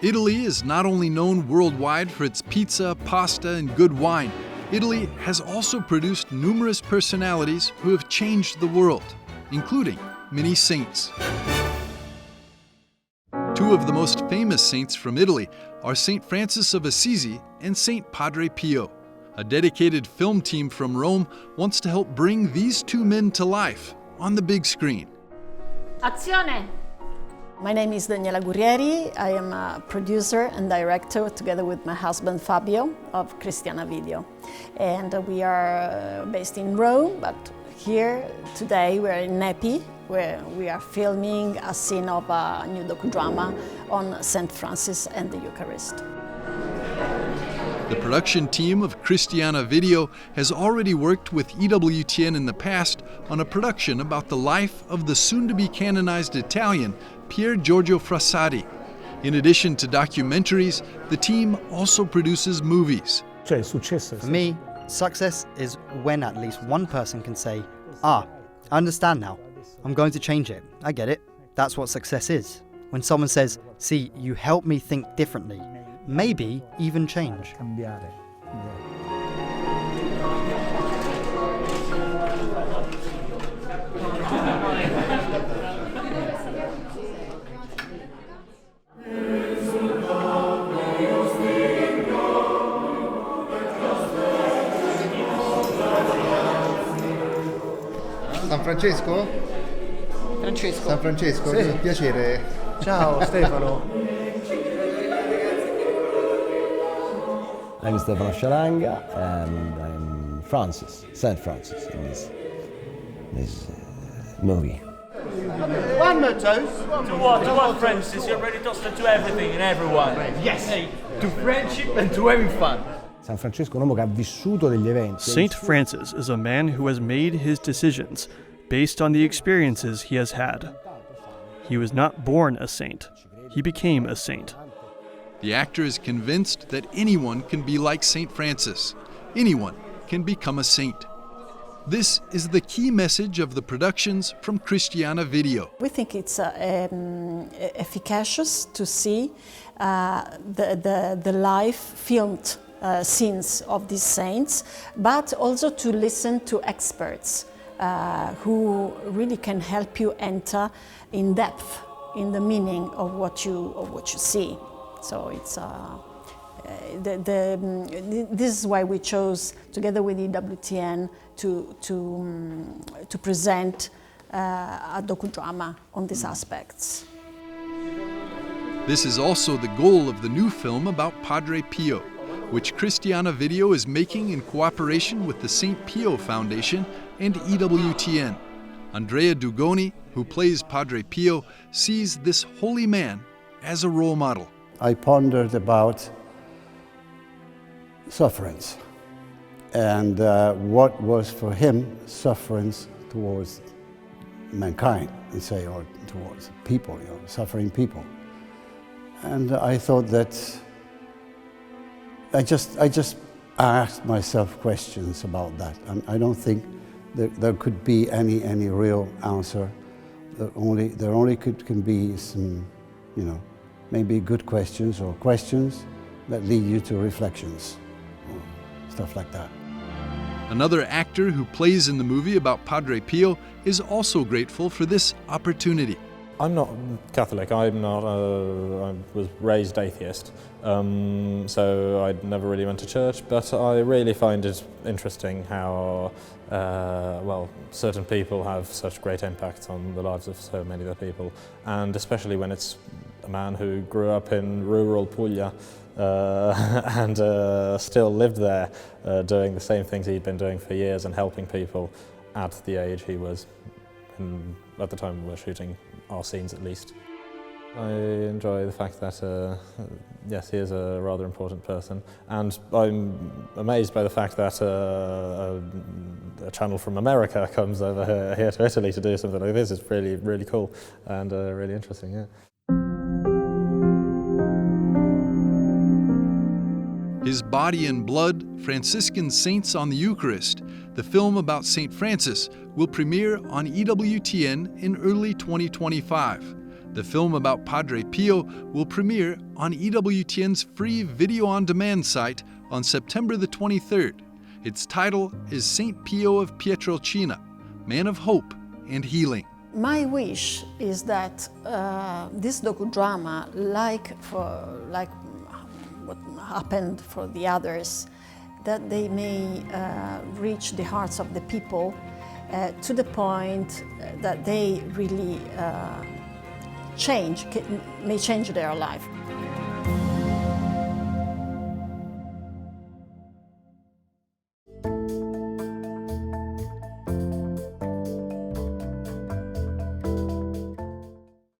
Italy is not only known worldwide for its pizza, pasta, and good wine, Italy has also produced numerous personalities who have changed the world, including many saints. Two of the most famous saints from Italy are Saint Francis of Assisi and Saint Padre Pio. A dedicated film team from Rome wants to help bring these two men to life on the big screen. Azione! My name is Daniela Gurrieri. I am a producer and director together with my husband Fabio of Cristiana Video. And we are based in Rome, but here today we're in Nepi, where we are filming a scene of a new docudrama on Saint Francis and the Eucharist. The production team of Cristiana Video has already worked with EWTN in the past on a production about the life of the soon-to-be canonized Italian Pier Giorgio Frassati. In addition to documentaries, the team also produces movies. For me, success is when at least one person can say, I understand now. I'm going to change it. I get it. That's what success is. When someone says, see, you help me think differently, maybe even change. San Francesco? Francesco. San Francesco, Sì. piacere. Ciao Stefano. I'm Stefano Sciaranga and I'm Francis, Saint Francis in this movie. One more toast. To what, Francis? You're ready to to everything and everyone. Yes. To friendship and to having fun. San Francesco è un uomo che ha vissuto degli eventi. Saint Francis is a man who has made his decisions based on the experiences he has had. He was not born a saint. He became a saint. The actor is convinced that anyone can be like Saint Francis. Anyone can become a saint. This is the key message of the productions from Cristiana Video. We think it's efficacious to see the life filmed scenes of these saints, but also to listen to experts who really can help you enter in depth in the meaning of what you see. So it's this is why we chose, together with EWTN, to present a docudrama on these aspects. This is also the goal of the new film about Padre Pio, which Cristiana Video is making in cooperation with the St. Pio Foundation and EWTN. Andrea Dugoni, who plays Padre Pio, sees this holy man as a role model. I pondered about sufferance and what was for him sufferance towards mankind, let's say, or towards people, suffering people. And I thought that I just asked myself questions about that. And I don't think there could be any real answer. There only can be some, maybe good questions or questions that lead you to reflections, or stuff like that. Another actor who plays in the movie about Padre Pio is also grateful for this opportunity. I'm not Catholic. I was raised atheist, so I never really went to church, but I really find it interesting how certain people have such great impact on the lives of so many other people, and especially when it's a man who grew up in rural Puglia and still lived there, doing the same things he'd been doing for years and helping people at the age he was. And at the time we were shooting our scenes, at least. I enjoy the fact that, yes, he is a rather important person, and I'm amazed by the fact that a channel from America comes over here to Italy to do something like this. It's really, really cool and really interesting, yeah. His Body and Blood, Franciscan Saints on the Eucharist, the film about St. Francis, will premiere on EWTN in early 2025. The film about Padre Pio will premiere on EWTN's free video-on-demand site on September the 23rd. Its title is Saint Pio of Pietrelcina, Man of Hope and Healing. My wish is that this docudrama, like what happened for the others, that they may reach the hearts of the people to the point that they really may change their life.